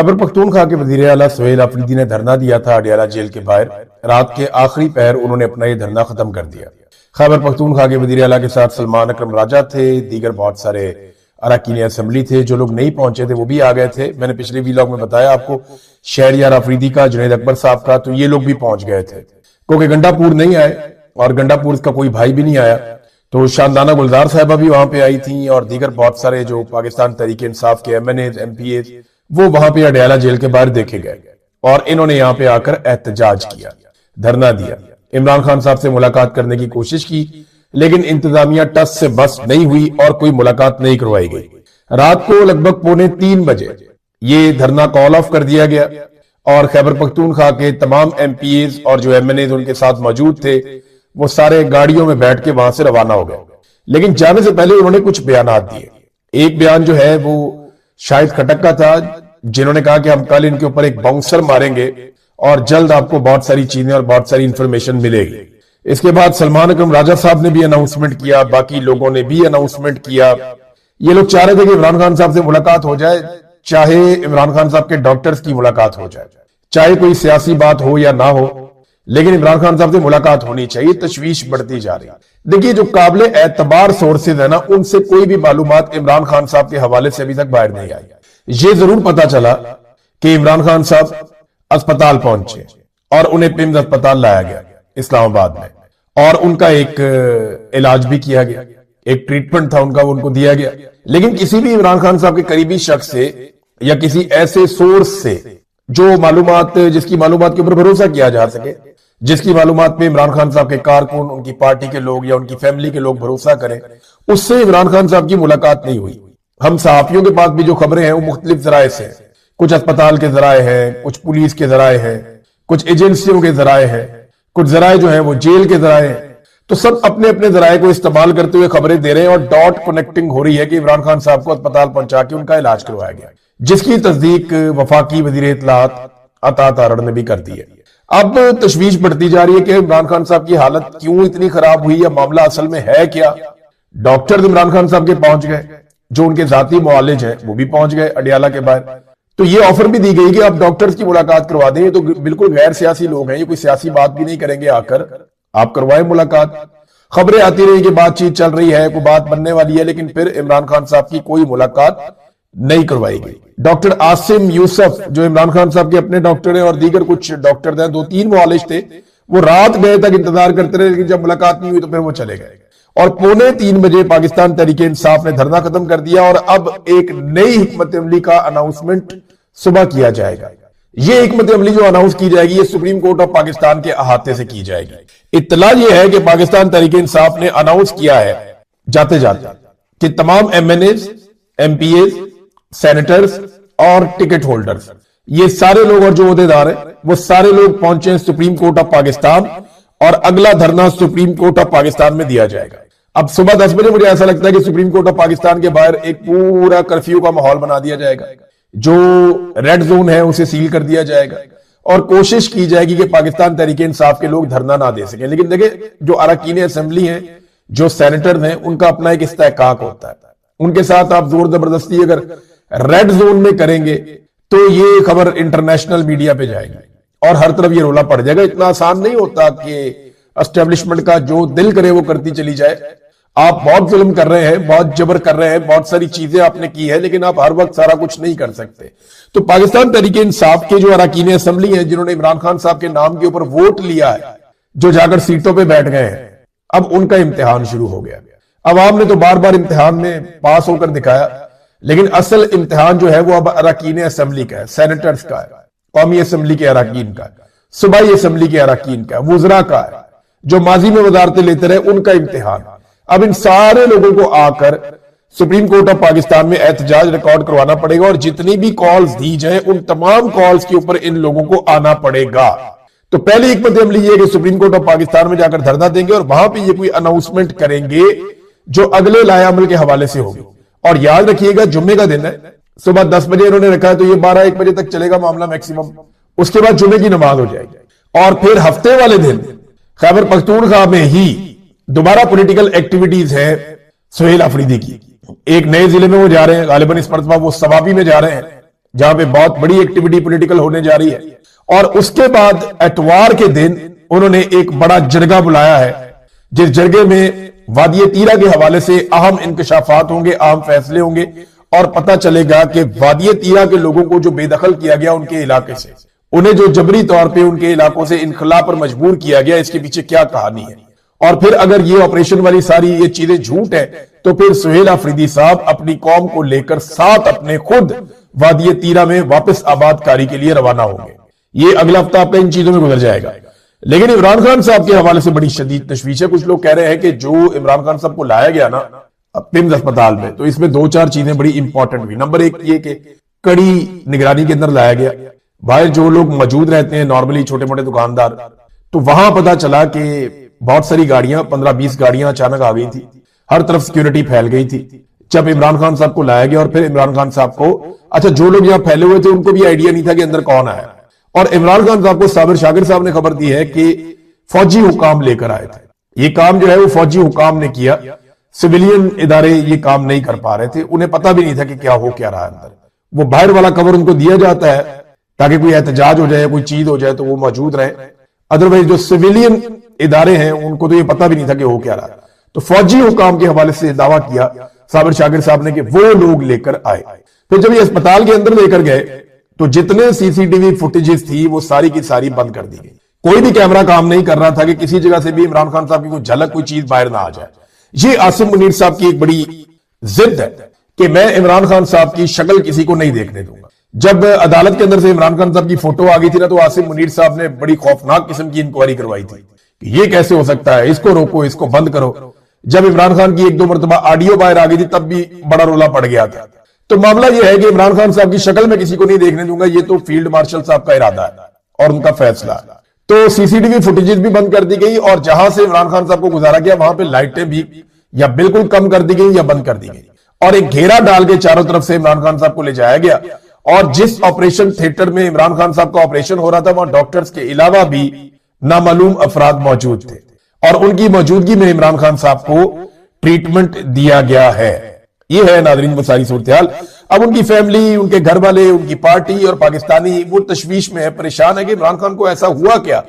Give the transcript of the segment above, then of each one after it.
खैबर पख्तूनख्वा के वजीर आला सुहेल अफरीदी ने धरना दिया था अडियाला जेल के बाहर। रात के आखिरी पहर उन्होंने अपना ये धरना खत्म कर दिया। खैबर पख्तूनख्वा के वजीर आला के साथ सलमान अकरम राजा थे, दीगर बहुत सारे अरकान असेंबली थे। जो लोग नहीं पहुंचे थे वो भी आ गए थे। मैंने पिछले वीलॉग में बताया आपको, शहरियार अफरीदी का, जुनैद अकबर साहब का, तो ये लोग भी पहुंच गए थे क्योंकि गंडापुर नहीं आए और गंडापुर का कोई भाई भी नहीं आया। तो शानदाना गुलजार साहबा भी वहां पे आई थी और दीगर बहुत सारे जो पाकिस्तान तहरीक इंसाफ के MNAs MPAs वो वहां पे अडियाला जेल के बाहर देखे गए और इन्होंने यहाँ पे आकर एहतजाज किया, धरना दिया। इमरान खान साहब से मुलाकात करने की कोशिश की लेकिन इंतजामिया टस से बस नहीं हुई और कोई मुलाकात नहीं करवाई गई। रात को लगभग 2:45 बजे ये धरना कॉल ऑफ कर दिया गया और खैबर पख्तूनख्वा के तमाम MPAs और जो MNAs उनके साथ मौजूद थे वो सारे गाड़ियों में बैठ के वहां से रवाना हो गए। लेकिन जाने से पहले उन्होंने कुछ बयानात दिए। एक बयान जो है वो शाहिद खटक का था, जिन्होंने कहा कि हम कल इनके ऊपर एक बाउंसर मारेंगे और जल्द आपको बहुत सारी चीजें और बहुत सारी इंफॉर्मेशन मिलेगी। इसके बाद सलमान अकरम राजा साहब ने भी अनाउंसमेंट किया, बाकी लोगों ने भी अनाउंसमेंट किया। ये लोग चाह रहे थे कि इमरान खान साहब से मुलाकात हो जाए, चाहे इमरान खान साहब के डॉक्टर्स की मुलाकात हो जाए, चाहे कोई सियासी बात हो या ना हो, लेकिन इमरान खान साहब से मुलाकात होनी चाहिए। तशवीश बढ़ती जा रही है। देखिए, जो काबिल एतबार सोर्सेज है ना, उनसे कोई भी मालूमात इमरान खान साहब के हवाले से अभी तक बाहर नहीं आई। ये जरूर पता चला कि इमरान खान साहब अस्पताल पहुंचे और उन्हें पिम्स अस्पताल लाया गया इस्लामाबाद में और उनका एक इलाज भी किया गया, एक ट्रीटमेंट था उनका, वो उनको दिया गया। लेकिन किसी भी इमरान खान साहब के करीबी शख्स से या किसी ऐसे सोर्स से जो मालूमात, जिसकी मालूमात के ऊपर भरोसा किया जा सके, जिसकी मालूमात पे इमरान खान साहब के कारकुन, उनकी पार्टी के लोग या उनकी फैमिली के लोग भरोसा करें, उससे इमरान खान साहब की मुलाकात नहीं हुई। हम सहाफियों के पास भी जो खबरें हैं वो मुख्तलिफ जराए से, कुछ अस्पताल के जराए हैं, कुछ पुलिस के जराए हैं, कुछ एजेंसियों के जराए हैं, कुछ जराए जो हैं वो जेल के जराए हैं। तो सब अपने अपने जराए को इस्तेमाल करते हुए खबरें दे रहे हैं और डॉट कनेक्टिंग हो रही है कि इमरान खान साहब को अस्पताल पहुंचा के उनका इलाज करवाया गया, जिसकी तस्दीक वफाकी वजीर इत्तलात अता तारड़ ने भी कर दी है। अब तशवीश बढ़ती जा रही है कि इमरान खान साहब की हालत क्यों इतनी खराब हुई या मामला असल में है क्या। डॉक्टर इमरान खान साहब के पहुंच गए, जो उनके जाती मुआलिज हैं वो भी पहुंच गए अडियाला के बाहर। तो ये ऑफर भी दी गई कि आप डॉक्टर्स की मुलाकात करवा दें, ये तो बिल्कुल गैर सियासी लोग हैं, ये कोई सियासी बात भी नहीं करेंगे, आकर आप करवाएं मुलाकात। खबरें आती रही कि बातचीत चल रही है, कोई बात बनने वाली है, लेकिन फिर इमरान खान साहब की कोई मुलाकात नहीं करवाई गई। डॉक्टर आसिम यूसुफ जो इमरान खान साहब के अपने डॉक्टर हैं और दीगर कुछ डॉक्टर हैं, 2-3 मुआलिज थे, वो रात गए तक इंतजार करते रहे, लेकिन जब मुलाकात नहीं हुई तो फिर वो चले गए। और 2:45 बजे पाकिस्तान तहरीक इंसाफ ने धरना खत्म कर दिया और अब एक नई हिकमत अमली का अनाउंसमेंट सुबह किया जाएगा। ये हिकमत अमली जो अनाउंस की जाएगी ये सुप्रीम कोर्ट ऑफ पाकिस्तान के अहाते से की जाएगी। इत्तला ये है कि पाकिस्तान तहरीक इंसाफ ने अनाउंस किया है जाते जाते कि तमाम MNAs, MPAs, सेनेटर्स और टिकट होल्डर्स, ये सारे लोग और जो ओहदेदार हैं वो सारे लोग पहुंचे सुप्रीम कोर्ट ऑफ पाकिस्तान और अगला धरना सुप्रीम कोर्ट ऑफ पाकिस्तान में दिया जाएगा। अब सुबह 10 बजे मुझे ऐसा लगता है कि सुप्रीम कोर्ट ऑफ पाकिस्तान के बाहर एक पूरा कर्फ्यू का माहौल बना दिया जाएगा, जो रेड जोन है उसे सील कर दिया जाएगा और कोशिश की जाएगी कि पाकिस्तान तहरीक इंसाफ के लोग धरना ना दे सकें। लेकिन देखिए, जो अरकान असेंबली हैं, जो सेनेटर हैं, उनका अपना एक इस्तेहकाक होता है। उनके साथ आप जोर जबरदस्ती अगर रेड जोन में करेंगे तो ये खबर इंटरनेशनल मीडिया पे जाएगी और हर तरफ ये रोला पड़ जाएगा। इतना आसान नहीं होता कि एस्टेब्लिशमेंट का जो दिल करे वो करती चली जाए। आप बहुत जुल्म कर रहे हैं, बहुत जबर कर रहे हैं, बहुत सारी चीजें आपने की है, लेकिन आप हर वक्त सारा कुछ नहीं कर सकते। तो पाकिस्तान तहरीक इंसाफ के जो अरकान असेंबली हैं, जिन्होंने इमरान खान साहब के नाम के ऊपर वोट लिया है, जो जाकर सीटों पर बैठ गए हैं, अब उनका इम्तिहान शुरू हो गया। अवाम ने तो बार बार इम्तिहान में पास होकर दिखाया, लेकिन असल इम्तिहान जो है वो अब अरकान असेंबली का है, सेनेटर्स का है, कौमी असेंबली के अरकान का, सूबाई असेंबली के अरकान का, वुज़रा का है, जो माजी में वजारतें लेते रहे, उनका इम्तिहान। अब इन सारे लोगों को आकर सुप्रीम कोर्ट ऑफ पाकिस्तान में एहतजाज रिकॉर्ड करवाना पड़ेगा और जितनी भी कॉल्स दी जाए उन तमाम कॉल्स के ऊपर इन लोगों को आना पड़ेगा। तो पहली हिकमत अमली ये कि सुप्रीम कोर्ट ऑफ पाकिस्तान में जाकर धरना देंगे और वहां पे ये कोई अनाउंसमेंट करेंगे जो अगले लाए अमल के हवाले से होगी। और याद रखिएगा, जुम्मे का दिन है, सुबह 10 बजे इन्होंने रखा है, तो ये 12-1 बजे तक चलेगा मामला मैक्सिमम। उसके बाद जुम्मे की नमाज हो जाएगी और फिर हफ्ते वाले दिन खैबर पख्तूनख्वा में ही दोबारा पॉलिटिकल एक्टिविटीज है सुहेल अफरीदी की। एक नए जिले में वो जा रहे हैं, गालिबन इस मरतबा वो सवाबी में जा रहे हैं, जहां पे बहुत बड़ी एक्टिविटी पॉलिटिकल होने जा रही है। और उसके बाद एतवार के दिन उन्होंने एक बड़ा जरगा बुलाया है, जिस जरगे में वादी तीरा के हवाले से अहम इंकशाफात होंगे, अहम फैसले होंगे और पता चलेगा कि वादी तीरा के लोगों को जो बेदखल किया गया उनके इलाके से, उन्हें जो जबरी तौर पे उनके इलाकों से इनखला पर मजबूर किया गया, इसके पीछे क्या कहानी है। और फिर अगर ये ऑपरेशन वाली सारी ये चीजें झूठ है तो फिर सुहेल अफरीदी साहब अपनी कौम को लेकर साथ अपने खुद वादी तीरा में वापस आबादकारी के लिए रवाना होंगे। ये अगला हफ्ता आपका इन चीजों में गुजर जाएगा। लेकिन इमरान खान साहब के हवाले से बड़ी शदीद तशवीश है। कुछ लोग कह रहे हैं कि जो इमरान खान साहब को लाया गया ना पिम्स अस्पताल में, तो इसमें दो चार चीजें बड़ी इंपॉर्टेंट हुई। नंबर एक ये कि कड़ी निगरानी के अंदर लाया गया। बाहर जो लोग मौजूद रहते हैं नॉर्मली छोटे मोटे दुकानदार, तो वहां पता चला कि बहुत सारी गाड़ियां 15-20 गाड़ियां अचानक आ गई थी, हर तरफ सिक्योरिटी फैल गई थी। जब इमरान खान साहब को लाया गया और फिर इमरान खान साहब को, अच्छा जो लोग यहां फैले हुए थे उनको भी आइडिया नहीं था कि अंदर कौन आया, और इमरान खान साहब को साबिर शागिर साहब ने खबर दी है कि फौजी हुकाम लेकर आए थे। ये काम जो है वो फौजी हुकाम ने किया, सिविलियन इदारे ये काम नहीं कर पा रहे थे, उन्हें पता भी नहीं था कि क्या हो क्या रहा है अंदर। वो बाहर वाला कवर उनको दिया जाता है ताकि कोई एहतजाज हो जाए, कोई चीज हो जाए तो वो मौजूद रहे, अदरवाइज जो सिविलियन इदारे हैं उनको तो ये पता भी नहीं था कि हो क्या रहा है। तो फौजी हुकाम के हवाले से दावा किया साबिर शागिर साहब ने कि वो लोग लेकर आए। फिर जब ये अस्पताल के अंदर लेकर गए तो जितने सीसीटीवी फुटेजेस थी वो सारी की सारी बंद कर दी गई। कोई भी कैमरा काम नहीं कर रहा था कि किसी जगह से भी इमरान खान साहब की कोई झलक, कोई चीज बाहर ना आ जाए। ये आसिम मुनीर साहब की एक बड़ी जिद है कि मैं इमरान खान साहब की शक्ल किसी को नहीं देखने दूंगा। जब अदालत के अंदर से इमरान खान साहब की फोटो आ गई थी ना, तो आसिम मुनीर साहब ने बड़ी खौफनाक किस्म की इंक्वायरी करवाई थी कि ये कैसे हो सकता है, इसको रोको, इसको बंद करो। जब इमरान खान की 1-2 मरतबा ऑडियो बाहर आ गई थी तब भी बड़ा रोला पड़ गया था। तो मामला यह है कि इमरान खान साहब की शक्ल में किसी को नहीं देखने दूंगा, ये तो फील्ड मार्शल साहब का इरादा है और उनका फैसला है। तो सीसीटीवी फुटेजेस भी बंद कर दी गई और जहां से इमरान खान साहब को गुजारा गया वहां पे लाइटें भी या बिल्कुल कम कर दी गई या बंद कर दी गई, और एक घेरा डाल के चारों तरफ से इमरान खान साहब को ले जाया गया। और जिस ऑपरेशन थिएटर में इमरान खान साहब का ऑपरेशन हो रहा था वहां डॉक्टर्स के अलावा भी नामालूम अफराद मौजूद थे और उनकी मौजूदगी में इमरान खान साहब को ट्रीटमेंट दिया गया है। ये है नाज़रीन वो सारी सूरत-ए-हाल। अब उनकी फैमिली, उनके घर वाले, उनकी पार्टी और पाकिस्तानी वो तशवीश में है, परेशान है कि इमरान खान को ऐसा हुआ क्या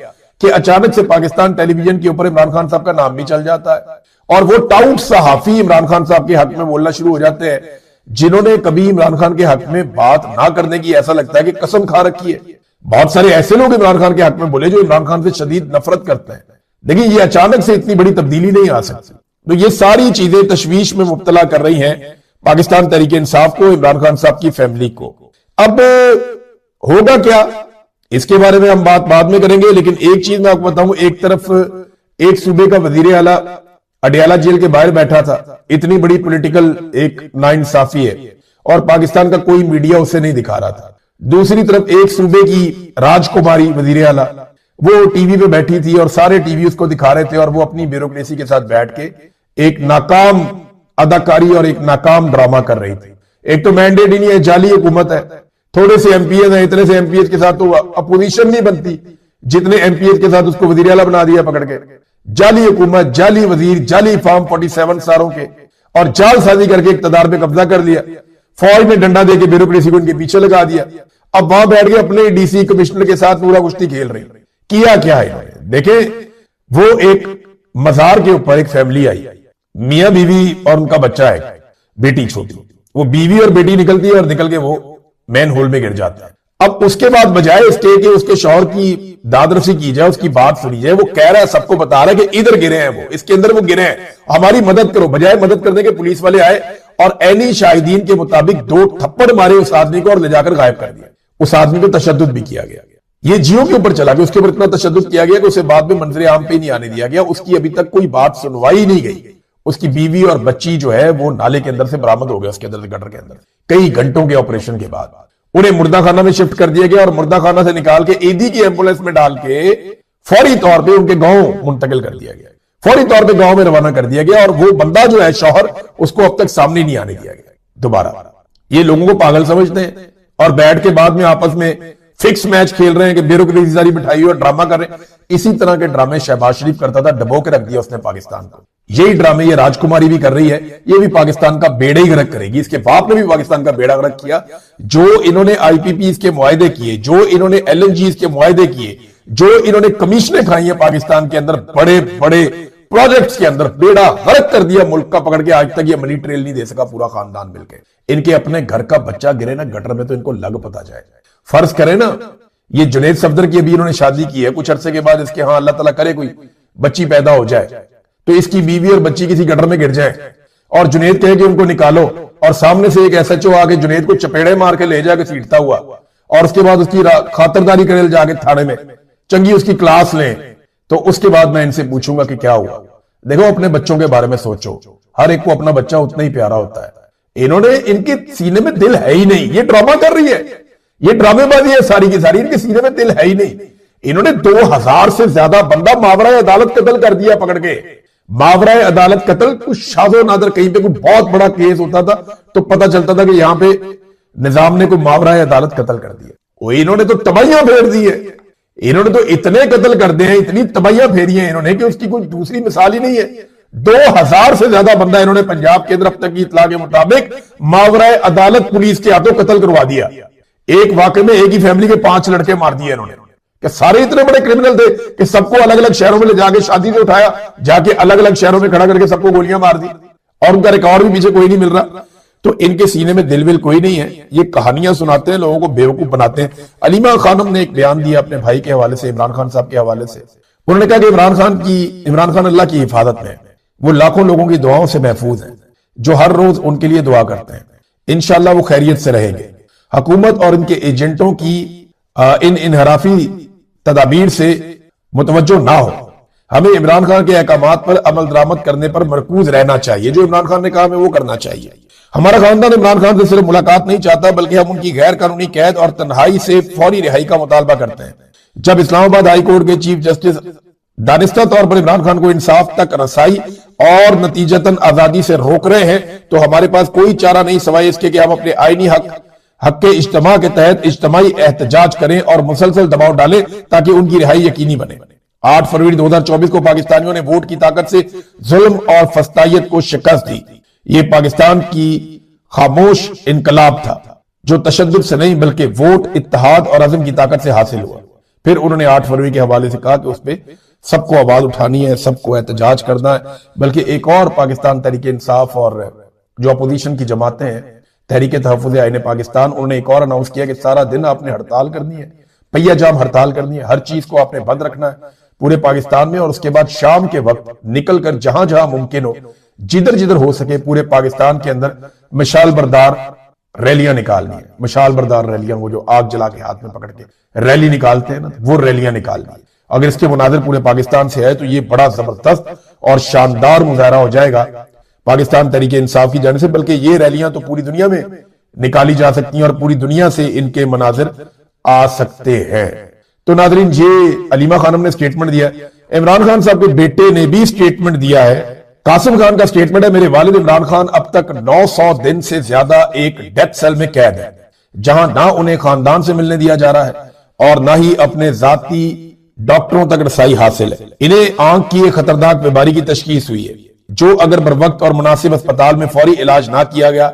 कि अचानक से पाकिस्तान टेलीविजन के ऊपर इमरान खान साहब का नाम भी चल जाता है और वो टाउट सहाफी इमरान खान साहब के हक में बोलना शुरू हो जाते हैं, जिन्होंने कभी इमरान खान के हक में बात ना करने की ऐसा लगता है कि कसम खा रखी है। बहुत सारे ऐसे लोग इमरान खान के हक में बोले जो इमरान खान से शदीद नफरत करते हैं, लेकिन ये अचानक से इतनी बड़ी तब्दीली नहीं आ सकती। तो ये सारी चीजें तशवीश में मुब्तला कर रही हैं पाकिस्तान तहरीक इंसाफ को, इमरान खान साहब की फैमिली को। अब होगा क्या इसके बारे में हम बात बाद में करेंगे, लेकिन एक चीज मैं आपको बताऊं, एक तरफ एक सूबे का वजीर आला अडियाला जेल के बाहर बैठा था, इतनी बड़ी पॉलिटिकल एक नाइंसाफी है और पाकिस्तान का कोई मीडिया उसे नहीं दिखा रहा था। दूसरी तरफ एक सूबे की राजकुमारी वजीर आला वो टीवी पे बैठी थी और सारे टीवी उसको दिखा रहे थे और वो अपनी ब्यूरोक्रेसी के साथ बैठ के एक नाकाम अदाकारी और एक नाकाम ड्रामा कर रही थी। एक तो मैंडेट ही नहीं है, जाली हुकूमत है, थोड़े से एमपीएस हैं, इतने से एमपीएस के साथ तो अपोजिशन नहीं बनती, जितने एमपीएस के साथ उसको वजीर आला बना दिया पकड़ के। जाली हुकूमत, जाली वजीर, जाली फार्म 47 सारों के, और जालसाजी करके इक्तदार पे कब्जा कर लिया। फौज ने डंडा देके ब्यूरोक्रेसी को इनके पीछे लगा दिया। अब वहां बैठ के अपने डीसी कमिश्नर के साथ पूरा कुश्ती खेल रही। किया क्या है इन्होंने, देखे वो एक मजार के ऊपर एक फैमिली आई, मियां बीवी और उनका बच्चा है, बेटी छोटी, वो बीवी और बेटी निकलती है और निकल के वो मैन होल में गिर जाता है। अब उसके बाद बजाय इसके कि उसके शौहर की दादरसी की जाए, उसकी बात सुनी जाए, वो कह रहा है, सबको बता रहा है कि इधर गिरे हैं, वो इसके अंदर वो गिरे हैं, हमारी मदद करो। बजाय मदद करने के पुलिस वाले आए और ऐनी शाहिदीन के मुताबिक 2 थप्पड़ मारे उस आदमी को और ले जाकर गायब कर दिया। उस आदमी को तशद्दुद भी किया गया। ये जियो के ऊपर चला गया, उसके ऊपर इतना तशद्दुद किया गया कि उसे बाद में मंजरे आम पे नहीं आने दिया गया। उसकी अभी तक कोई बात सुनवाई नहीं गई। उसकी बीवी और बच्ची जो है वो नाले के अंदर से बरामद हो गया, उसके अंदर से, गटर के अंदर, कई घंटों के ऑपरेशन के बाद उन्हें मुर्दा खाना में शिफ्ट कर दिया गया और मुर्दा खाना से निकाल के ईदी की एम्बुलेंस में डाल के फौरी तौर पे उनके गांव मुंतकिल कर दिया गया, फौरी तौर पे गांव में रवाना कर दिया गया। और वो बंदा जो है शौहर, उसको अब तक सामने नहीं आने दिया गया दोबारा। ये लोगों को पागल समझते हैं और बैठ के बाद में आपस में फिक्स मैच खेल रहे हैं कि ब्यूरोक्रेसी सारी बिठाई और ड्रामा कर रहे हैं। इसी तरह के ड्रामे शहबाज शरीफ करता था, डबो के रख दिया उसने पाकिस्तान को। यही ड्रामे ये राजकुमारी भी कर रही है, ये भी पाकिस्तान का बेड़ा ही गर्क करेगी। इसके बाप ने भी पाकिस्तान का बेड़ा गर्क किया। जो इन्होंने आईपीपी के मुआहदे किए, जो इन्होंने एलएनजी के मुआहदे किए, जो इन्होंने कमीशनें खाई है पाकिस्तान के अंदर, बड़े बड़े प्रोजेक्ट्स के अंदर बेड़ा गर्क कर दिया मुल्क का पकड़ के। आज तक ये मनी ट्रेल नहीं दे सका पूरा खानदान मिलकर। इनके अपने घर का बच्चा गिरे ना गटर में तो इनको लग पता जाए। फर्ज करें ना, ये जुनैद सफदर की अभी इन्होंने शादी की है, कुछ अरसे के बाद इसके हाँ अल्लाह ताला करे कोई बच्ची पैदा हो जाए तो इसकी बीवी और बच्ची किसी गटर में गिर जाए और जुनैद कहे कि उनको निकालो, और सामने से एक एसएचओ आके जुनैद को चपेड़े मार के ले जाके सीटता हुआ, और उसके बाद उसकी खातिरदारी करे जाके थाने में, चंगी उसकी क्लास लें, तो उसके बाद मैं इनसे पूछूंगा कि क्या हुआ। देखो, अपने बच्चों के बारे में सोचो, हर एक को अपना बच्चा उतना ही प्यारा होता है। इन्होंने, इनके सीने में दिल है ही नहीं। ये ड्रामा कर रही है, ये ड्रामेबाजी है सारी की सारी, इनके सीने में दिल है ही नहीं। इन्होंने 2000 से ज्यादा बंदा मावराए अदालत कत्ल कर दिया पकड़ के। मावराए अदालत कत्ल, कुछ शादो नादर कहीं पे कोई बहुत बड़ा केस होता था तो पता चलता था कि यहां पे निजाम ने कोई मावराए अदालत कत्ल कर दिया। वो इन्होंने तो तबाहियां फेर दी है। इन्होंने तो इतने कत्ल कर दिए हैं, इतनी तबाहियां फेरी हैं इन्होंने कि उसकी कोई दूसरी मिसाल ही नहीं है। 2000 से ज्यादा बंदा इन्होंने पंजाब के अंदर अब तक की इत्तला के मुताबिक मावराए अदालत पुलिस के हाथों कत्ल करवा दिया। एक वाकई में एक ही फैमिली के 5 लड़के मार दिए इन्होंने, कि सारे इतने बड़े क्रिमिनल थे कि सबको अलग अलग शहरों में ले जाके शादी से उठाया, जाके अलग अलग शहरों में खड़ा करके सबको गोलियां मार दी, और उनका रिकॉर्ड भी पीछे कोई नहीं मिल रहा। तो इनके सीने में दिल विल कोई नहीं है। ये कहानियां सुनाते हैं, लोगों को बेवकूफ बनाते हैं। अलीमा खानम ने एक बयान दिया अपने भाई के हवाले से, इमरान खान साहब के हवाले से। उन्होंने कहा कि इमरान खान अल्लाह की हिफाजत में, वो लाखों लोगों की दुआओं से महफूज हैं जो हर रोज उनके लिए दुआ करते हैं। इंशाल्लाह वो खैरियत से रहेंगे। हुकूमत और इनके एजेंटों की इन इनहराफी तदाबीर से मुतवज्जो ना हो। हमें इमरान खान के अहकामात पर अमल दरामद करने पर मरकूज रहना चाहिए। जो इमरान खान ने कहा हमें वो करना चाहिए। हमारा खानदान इमरान खान से सिर्फ मुलाकात नहीं चाहता, बल्कि हम उनकी गैर कानूनी कैद और तन्हाई से फौरी रिहाई का मुतालबा करते हैं। जब इस्लामाबाद हाई कोर्ट के चीफ जस्टिस दानिस्ता तौर पर इमरान खान को इंसाफ तक रसाई और नतीजतन आजादी से रोक रहे हैं, तो हमारे पास कोई चारा नहीं सिवाय इसके कि हम अपने आईनी हक के इज्तिमा के तहत इज्तिमाई एहतजाज करें और मुसलसल दबाव डालें ताकि उनकी रिहाई यकीनी बने। 8 फरवरी 2024 को पाकिस्तानियों ने वोट की ताकत से जुल्म और फस्तायत को शिकस्त दी। ये पाकिस्तान की खामोश इनकलाब था जो तशद्दुद से नहीं बल्कि वोट, इत्तेहाद और अज़म की ताकत से हासिल हुआ। फिर उन्होंने 8 फरवरी के हवाले से कहा कि उस पर सबको आवाज उठानी है, सबको एहतजाज करना है। बल्कि एक और पाकिस्तान तहरीक इंसाफ और जो अपोजिशन की जमातें हैं, तहरीक तहफ़्फ़ुज़ आईन पाकिस्तान, उन्होंने एक और अनाउंस किया कि सारा दिन आपने हड़ताल करनी है, पहिया जाम हड़ताल करनी है, हर चीज को आपने बंद रखना है पूरे पाकिस्तान में। और उसके बाद शाम के वक्त निकल कर जहां जहां मुमकिन हो, जिधर जिधर हो सके पूरे पाकिस्तान के अंदर मशाल बरदार रैलियां निकालनी है। मशाल बरदार रैलियां, वो जो आग जला के हाथ में पकड़ के रैली निकालते हैं ना, वो रैलियां निकालनी है। अगर इसके मुनाजिर पूरे पाकिस्तान से है तो ये बड़ा जबरदस्त और शानदार मुजाहरा हो जाएगा पाकिस्तान तहरीक इंसाफ की जाने से। बल्कि ये रैलियां तो पूरी दुनिया में निकाली जा सकती हैं और पूरी दुनिया से इनके मनाजिर आ सकते हैं। तो नाजरीन, ये अलीमा खानम ने स्टेटमेंट दिया। इमरान खान साहब के बेटे ने भी स्टेटमेंट दिया है। कासिम खान का स्टेटमेंट है, मेरे वालिद इमरान खान अब तक 900 दिन से ज्यादा एक डेथ सेल में कैद है, जहां ना उन्हें खानदान से मिलने दिया जा रहा है और ना ही अपने जाती डॉक्टरों तक रसाई हासिल है। इन्हें आंख की एक खतरनाक बीमारी की तशखीस हुई है जो अगर बर वक्त और मुनासिब अस्पताल में फौरी इलाज ना किया गया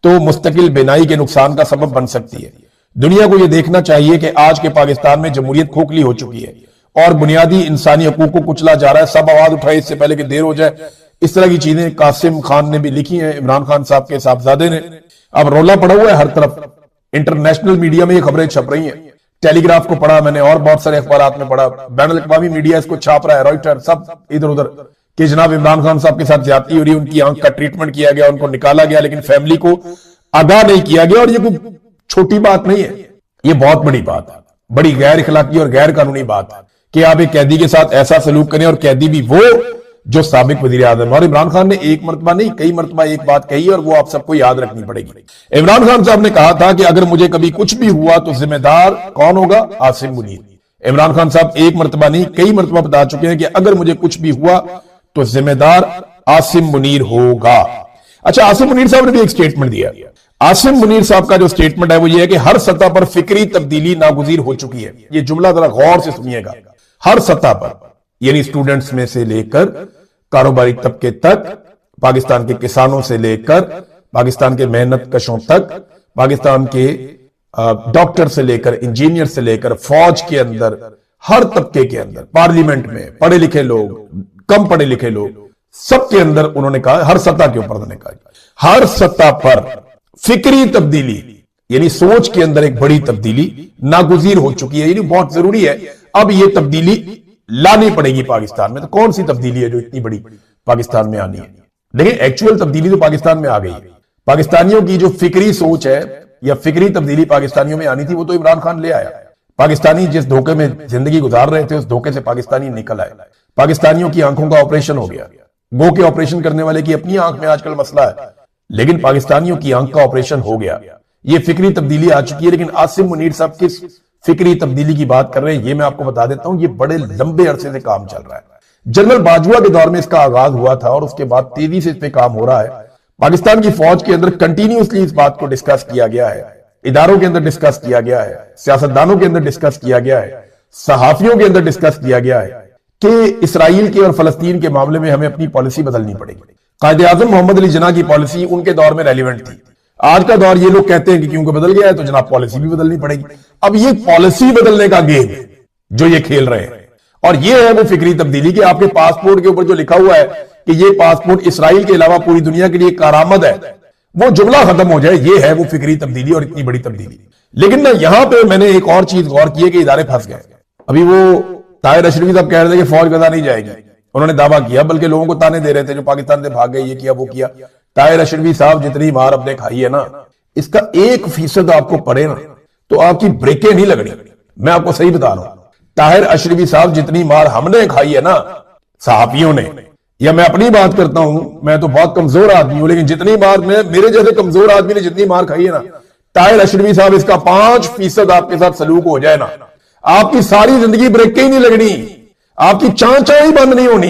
तो मुस्तकिल बीनाई के नुकसान का सबब बन सकती है। दुनिया को यह देखना चाहिए कि आज के पाकिस्तान में जमहूरियत खोखली हो चुकी है और बुनियादी इंसानी हकूक को कुचला जा रहा है। सब आवाज उठाए इससे पहले कि देर हो जाए। इस तरह की चीजें कासिम खान ने भी लिखी हैं, इमरान खान साहब के साहबजादे ने। अब रोला पड़ा हुआ है हर तरफ, इंटरनेशनल मीडिया में ये खबरें छप रही हैं। टेलीग्राफ को पढ़ा मैंने और बहुत सारे अखबारात में पढ़ा, बैनुल अक़वामी मीडिया इसको छाप रहा है, रॉयटर, सब इधर उधर, कि जनाब इमरान खान साहब के साथ ज्यादती हो रही है, उनकी आंख का ट्रीटमेंट किया गया, उनको निकाला गया, लेकिन फैमिली को आगाह नहीं किया गया। और ये कोई छोटी बात नहीं है, ये बहुत बड़ी बात है, बड़ी गैर इखलाकी और गैर कानूनी बात है कि आप एक कैदी के साथ ऐसा सलूक करें, और कैदी भी वो जो साबिक वजीर आज़म। और इमरान खान ने एक मरतबा नहीं कई मरतबा एक बात कही और वो आप सबको याद रखनी पड़ेगी। इमरान खान साहब ने कहा था कि अगर मुझे कभी कुछ भी हुआ तो जिम्मेदार कौन होगा? आसिम मुनीर। इमरान खान साहब एक मरतबा नहीं कई मरतबा बता चुके हैं कि अगर मुझे कुछ भी हुआ तो जिम्मेदार आसिम मुनीर होगा। अच्छा, आसिम मुनीर साहब ने भी एक स्टेटमेंट दिया। आसिम मुनीर साहब का जो स्टेटमेंट है वो ये है कि हर सतह पर फिक्री तब्दीली नागुज़ीर हो चुकी है। ये जुमला जरा गौर से सुनिएगा। हर सतह पर, यानी स्टूडेंट्स में से लेकर कारोबारी तबके तक, पाकिस्तान के किसानों से लेकर पाकिस्तान के मेहनत कशों तक, पाकिस्तान के डॉक्टर से लेकर इंजीनियर से लेकर फौज के अंदर, हर तबके के अंदर, पार्लियामेंट में पढ़े लिखे लोग, कम पढ़े लिखे लोग, सबके अंदर उन्होंने कहा, हर सतह के ऊपर उन्होंने कहा, हर सतह पर फिक्री तब्दीली यानी सोच के अंदर एक बड़ी तब्दीली नागुज़ीर हो चुकी है। यानी बहुत जरूरी है अब ये तब्दीली लानी पड़ेगी पाकिस्तान में। तो कौन सी तब्दीली है जो इतनी बड़ी पाकिस्तान में आनी है? देखिए, एक्चुअल तब्दीली तो पाकिस्तान में आ गई है। पाकिस्तानियों की जो फिक्री सोच है या फिक्री तब्दीली पाकिस्तानियों में आनी थी, वो तो इमरान खान ले आया। पाकिस्तानी जिस धोखे में जिंदगी गुजार रहे थे, उस धोखे से पाकिस्तानी निकल आए। पाकिस्तानियों की आंखों का ऑपरेशन हो गया। गो के ऑपरेशन करने वाले की अपनी आंख में आजकल मसला है, लेकिन पाकिस्तानियों की आंख का ऑपरेशन हो गया। ये फिक्री तब्दीली आ चुकी है। लेकिन आसिम मुनीर साहब किस फिक्री तब्दीली की बात कर रहे हैं, ये मैं आपको बता देता हूं। ये बड़े लंबे अरसे से काम चल रहा है। जनरल बाजवा के दौर में इसका आगाज हुआ था और उसके बाद तेजी से इस पे काम हो रहा है। पाकिस्तान की फौज के अंदर कंटिन्यूअसली इस बात को डिस्कस किया गया है, इदारों के अंदर डिस्कस किया गया है, सियासतदानों के अंदर डिस्कस किया गया है, सहाफियों के अंदर डिस्कस किया गया है कि इसराइल के और फलस्तीन के मामले में हमें अपनी पॉलिसी बदलनी पड़ेगी। कायदे-ए-आज़म मोहम्मद अली जिन्ना की पॉलिसी उनके दौर में रेलिवेंट थी। आज का दौर ये लोग कहते हैं कि क्योंकि बदल गया है तो जनाब पॉलिसी भी बदलनी पड़ेगी। अब ये पॉलिसी बदलने का गेम है जो ये खेल रहे हैं, और ये है वो फिक्री तब्दीली कि आपके पासपोर्ट के ऊपर जो लिखा हुआ है कि ये पासपोर्ट इसराइल के अलावा पूरी दुनिया के लिए कारामद है, वो जुमला खत्म हो जाए। ये है वो फिक्री तब्दीली और इतनी बड़ी तब्दीली। लेकिन ना यहां पे मैंने एक और चीज गौर की है कि इदारे फंस गए। अभी वो ताहिर अशरफी साहब कह रहे थे कि फौज गजा नहीं जाएगी, उन्होंने दावा किया, बल्कि लोगों को ताने दे रहे थे जो पाकिस्तान से भाग गए, ये किया वो किया। ताहिर अशरफी साहब जितनी मार अपने खाई है ना, इसका 1% आपको पड़े ना तो आपकी ब्रेकें नहीं लगनी। मैं आपको सही बता रहा हूं, ताहिर अशरफी साहब जितनी मार हमने खाई है ना सहाफियों ने, या मैं अपनी बात करता हूं, मैं तो बहुत कमजोर आदमी हूं, लेकिन जितनी मार मेरे जैसे कमजोर आदमी ने जितनी मार खाई है ना, ताहिर अशरफी साहब इसका 5% आपके साथ सलूक हो जाए ना, आपकी सारी जिंदगी ब्रेकें ही नहीं लगनी, आपकी चांचा ही बंद नहीं होनी।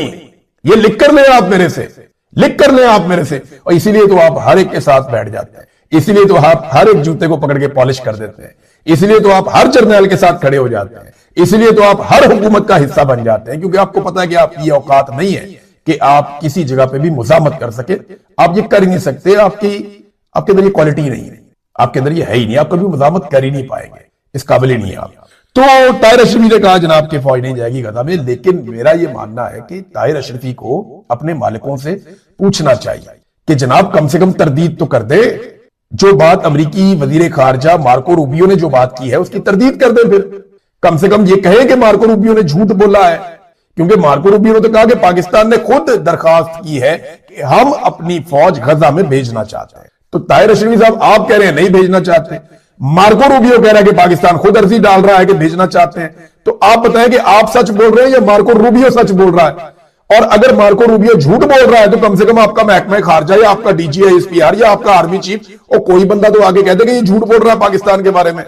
ये लिख कर ले आप मेरे से, लिख कर ले आप मेरे से। और इसीलिए तो आप हर एक के साथ बैठ जाते हैं, इसीलिए तो आप हर एक जूते को पकड़ के पॉलिश कर देते हैं, इसलिए तो आप हर जर्नैल के साथ खड़े हो जाते हैं, इसलिए तो आप हर हुकूमत का हिस्सा बन जाते हैं, क्योंकि आपको पता है कि आपकी औकात नहीं है कि आप किसी जगह पे भी मुजामत कर सके। आप ये कर ही नहीं सकते, आपके अंदर ये क्वालिटी नहीं है, आपके अंदर ये है ही नहीं, आप कभी मुजामत कर ही नहीं पाएंगे, इस काबिल ही नहीं है आप। तो ताहिर अशरफी ने कहा जनाब कि फौज नहीं जाएगी गजा में, लेकिन मेरा ये मानना है कि ताहिर अशरफी को अपने मालिकों से पूछना चाहिए कि जनाब कम से कम तरदीद तो कर दे। जो बात अमरीकी वजीर खारजा मार्को रूबियो ने जो बात की है उसकी तरदीद कर दे। फिर कम से कम ये कहे कि मार्को रूबियो ने झूठ बोला है, क्योंकि मार्को रूबियो ने तो कहा कि पाकिस्तान ने खुद दरखास्त की है कि हम अपनी फौज गजा में भेजना चाहते हैं। तो ताहिर अशरफी साहब आप कह रहे हैं नहीं भेजना चाहते, मार्को रूबियो कह रहा है कि पाकिस्तान खुद अर्जी डाल रहा है कि भेजना चाहते हैं। तो आप बताएं कि आप सच बोल रहे हैं या मार्को रूबियो सच बोल रहा है? और अगर मार्को रूबियो झूठ बोल रहा है तो कम से कम आपका महकमा खारजा या आपका DGI SPR या आपका आर्मी चीफ और कोई बंदा तो आगे कहते कि ये झूठ बोल रहा है पाकिस्तान के बारे में।